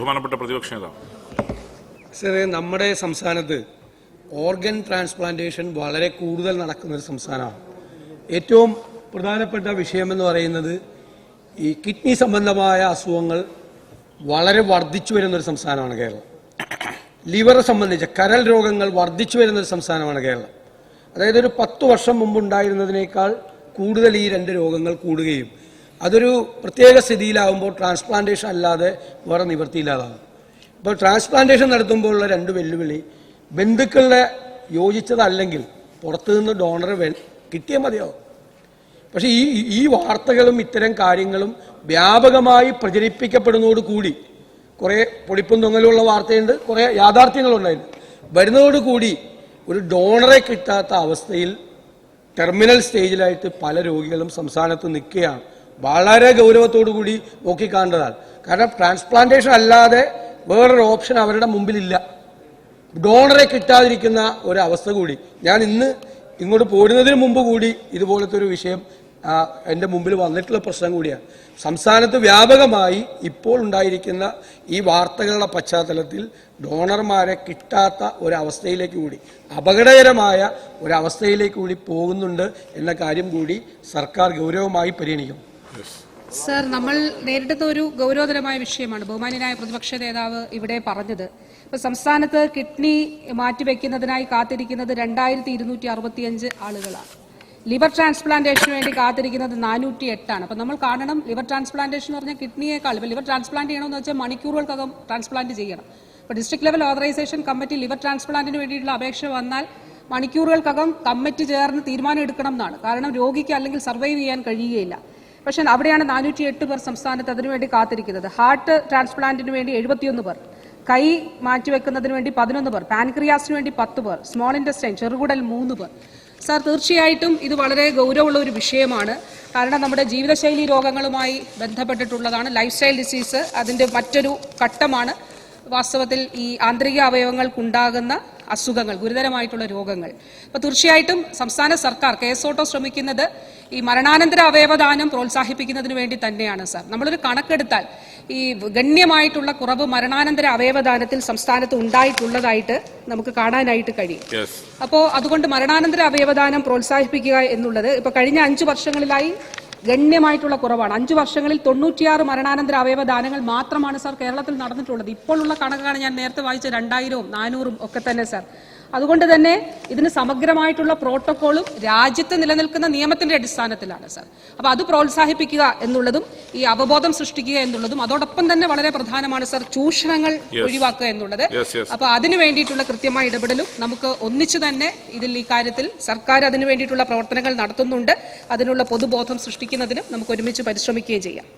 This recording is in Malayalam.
ബഹുമാനപ്പെട്ട പ്രതിപക്ഷ നേതാവ്. സാറേ, നമ്മുടെ സംസ്ഥാനത്ത് ഓർഗൻ ട്രാൻസ്പ്ലാന്റേഷൻ വളരെ കൂടുതൽ നടക്കുന്ന ഒരു സംസ്ഥാനമാണ്. ഏറ്റവും പ്രധാനപ്പെട്ട വിഷയമെന്ന് പറയുന്നത് ഈ കിഡ്നി സംബന്ധമായ അസുഖങ്ങൾ വളരെ വർദ്ധിച്ചു വരുന്നൊരു സംസ്ഥാനമാണ് കേരളം. ലിവർ സംബന്ധിച്ച കരൾ രോഗങ്ങൾ വർദ്ധിച്ചു വരുന്നൊരു സംസ്ഥാനമാണ് കേരളം. അതായത് ഒരു 10 വർഷം മുമ്പുണ്ടായിരുന്നതിനേക്കാൾ കൂടുതൽ ഈ 2 രോഗങ്ങൾ കൂടുകയും അതൊരു പ്രത്യേക സ്ഥിതിയിലാകുമ്പോൾ ട്രാൻസ്പ്ലാന്റേഷൻ അല്ലാതെ വേറെ നിവൃത്തിയില്ലാതാകും. ഇപ്പോൾ ട്രാൻസ്പ്ലാന്റേഷൻ നടത്തുമ്പോഴുള്ള 2 വെല്ലുവിളി, ബന്ധുക്കളുടെ യോജിച്ചതല്ലെങ്കിൽ പുറത്തുനിന്ന് ഡോണറെ കിട്ടിയാൽ മതിയാവും. പക്ഷേ ഈ വാർത്തകളും ഇത്തരം കാര്യങ്ങളും വ്യാപകമായി പ്രചരിപ്പിക്കപ്പെടുന്നതോടുകൂടി കുറേ പൊടിപ്പും തൊങ്ങലുള്ള വാർത്തയുണ്ട്, കുറേ യാഥാർത്ഥ്യങ്ങളുണ്ടായിരുന്നു. വരുന്നതോടുകൂടി ഒരു ഡോണറെ കിട്ടാത്ത അവസ്ഥയിൽ ടെർമിനൽ സ്റ്റേജിലായിട്ട് പല രോഗികളും സംസ്ഥാനത്ത് നിൽക്കുകയാണ്. വളരെ ഗൗരവത്തോടു കൂടി നോക്കിക്കാണ്ടതാണ്. കാരണം ട്രാൻസ്പ്ലാന്റേഷൻ അല്ലാതെ വേറൊരു ഓപ്ഷൻ അവരുടെ മുമ്പിലില്ല. ഡോണറെ കിട്ടാതിരിക്കുന്ന ഒരവസ്ഥ കൂടി. ഞാൻ ഇന്ന് ഇങ്ങോട്ട് പോരുന്നതിന് മുമ്പ് കൂടി ഇതുപോലത്തെ ഒരു വിഷയം എൻ്റെ മുമ്പിൽ വന്നിട്ടുള്ള പ്രശ്നം കൂടിയാണ്. സംസ്ഥാനത്ത് വ്യാപകമായി ഇപ്പോൾ ഉണ്ടായിരിക്കുന്ന ഈ വാർത്തകളുടെ പശ്ചാത്തലത്തിൽ ഡോണർമാരെ കിട്ടാത്ത ഒരവസ്ഥയിലേക്ക് കൂടി, അപകടകരമായ ഒരവസ്ഥയിലേക്ക് കൂടി പോകുന്നുണ്ട് എന്ന കാര്യം കൂടി സർക്കാർ ഗൗരവമായി പരിഗണിക്കും. സർ, നമ്മൾ നേരിടുന്ന ഒരു ഗൗരവതരമായ വിഷയമാണ് ബഹുമാന്യനായ പ്രതിപക്ഷ നേതാവ് ഇവിടെ പറഞ്ഞത്. ഇപ്പൊ സംസ്ഥാനത്ത് കിഡ്നി മാറ്റിവെക്കുന്നതിനായി കാത്തിരിക്കുന്നത് 2265 ആളുകളാണ്. ലിവർ ട്രാൻസ്പ്ലാന്റേഷന് വേണ്ടി കാത്തിരിക്കുന്നത് 408 ആണ്. അപ്പോൾ നമ്മൾ കാണണം, ലിവർ ട്രാൻസ്പ്ലാന്റേഷൻ എന്ന് പറഞ്ഞാൽ കിഡ്നിയേക്കാൾ, ഇപ്പോൾ ലിവർ ട്രാൻസ്പ്ലാന്റ് ചെയ്യണമെന്ന് വെച്ചാൽ മണിക്കൂറുകൾക്കകം ട്രാൻസ്പ്ലാന്റ് ചെയ്യണം. ഇപ്പോൾ district level authorisation committee liver ട്രാൻസ്പ്ലാന്റിന് വേണ്ടിയിട്ടുള്ള അപേക്ഷ വന്നാൽ മണിക്കൂറുകൾക്കകം കമ്മിറ്റി ചേർന്ന് തീരുമാനം എടുക്കണം എന്നാണ്. കാരണം രോഗിക്ക് അല്ലെങ്കിൽ സർവൈവ് ചെയ്യാൻ കഴിയുകയില്ല. പക്ഷേ അവിടെയാണ് 408 പേർ സംസ്ഥാനത്ത് അതിനുവേണ്ടി കാത്തിരിക്കുന്നത്. ഹാർട്ട് ട്രാൻസ്പ്ലാന്റിന് വേണ്ടി 71 പേർ, കൈ മാറ്റിവെക്കുന്നതിന് വേണ്ടി 11 പേർ, പാൻക്രിയാസിന് വേണ്ടി 10 പേർ, സ്മോൾ ഇൻറ്റസ്റ്റൈൻ ചെറുകുടൽ 3 പേർ. സാർ, തീർച്ചയായിട്ടും ഇത് വളരെ ഗൗരവമുള്ള ഒരു വിഷയമാണ്. കാരണം നമ്മുടെ ജീവിതശൈലി രോഗങ്ങളുമായി ബന്ധപ്പെട്ടിട്ടുള്ളതാണ്. ലൈഫ് സ്റ്റൈൽ ഡിസീസ് അതിൻ്റെ മറ്റൊരു ഘട്ടമാണ്. വാസ്തവത്തിൽ ഈ ആന്തരിക അവയവങ്ങൾക്കുണ്ടാകുന്ന അസുഖങ്ങൾ, ഗുരുതരമായിട്ടുള്ള രോഗങ്ങൾ. അപ്പോൾ തീർച്ചയായിട്ടും സംസ്ഥാന സർക്കാർ കേസോട്ടോ ശ്രമിക്കുന്നത് ഈ മരണാനന്തര അവയവദാനം പ്രോത്സാഹിപ്പിക്കുന്നതിന് വേണ്ടി തന്നെയാണ്. സാർ, നമ്മളൊരു കണക്കെടുത്താൽ ഈ ഗണ്യമായിട്ടുള്ള കുറവ് മരണാനന്തര അവയവദാനത്തിൽ സംസ്ഥാനത്ത് ഉണ്ടായിട്ടുള്ളതായിട്ട് നമുക്ക് കാണാനായിട്ട് കഴിയും. അപ്പോൾ അതുകൊണ്ട് മരണാനന്തര അവയവദാനം പ്രോത്സാഹിപ്പിക്കുക എന്നുള്ളത് ഇപ്പോൾ കഴിഞ്ഞ 5 വർഷങ്ങളിലായി ഗണ്യമായിട്ടുള്ള കുറവാണ്. 5 വർഷങ്ങളിൽ 96 മരണാനന്തര അവയവദാനങ്ങൾ മാത്രമാണ് സാർ കേരളത്തിൽ നടന്നിട്ടുള്ളത്. ഇപ്പോഴുള്ള കണക്കാണ് ഞാൻ നേരത്തെ വായിച്ച 2000-ഉം 400-ഉം ഒക്കെ തന്നെ സാർ. അതുകൊണ്ട് തന്നെ ഇതിന് സമഗ്രമായിട്ടുള്ള പ്രോട്ടോക്കോളും രാജ്യത്ത് നിലനിൽക്കുന്ന നിയമത്തിന്റെ അടിസ്ഥാനത്തിലാണ് സാർ. അപ്പോൾ അത് പ്രോത്സാഹിപ്പിക്കുക എന്നുള്ളതും ഈ അവബോധം സൃഷ്ടിക്കുക എന്നുള്ളതും അതോടൊപ്പം തന്നെ വളരെ പ്രധാനമാണ് സാർ. ചൂഷണങ്ങൾ ഒഴിവാക്കുക എന്നുള്ളത്. അപ്പോൾ അതിനു വേണ്ടിയിട്ടുള്ള കൃത്യമായ ഇടപെടലും നമുക്ക് ഒന്നിച്ചു തന്നെ ഈ കാര്യത്തിൽ സർക്കാർ അതിനു വേണ്ടിയിട്ടുള്ള പ്രവർത്തനങ്ങൾ നടത്തുന്നുണ്ട്. അതിനുള്ള പൊതുബോധം സൃഷ്ടിക്കുന്നതിനും നമുക്ക് ഒരുമിച്ച് പരിശ്രമിക്കുകയും ചെയ്യാം.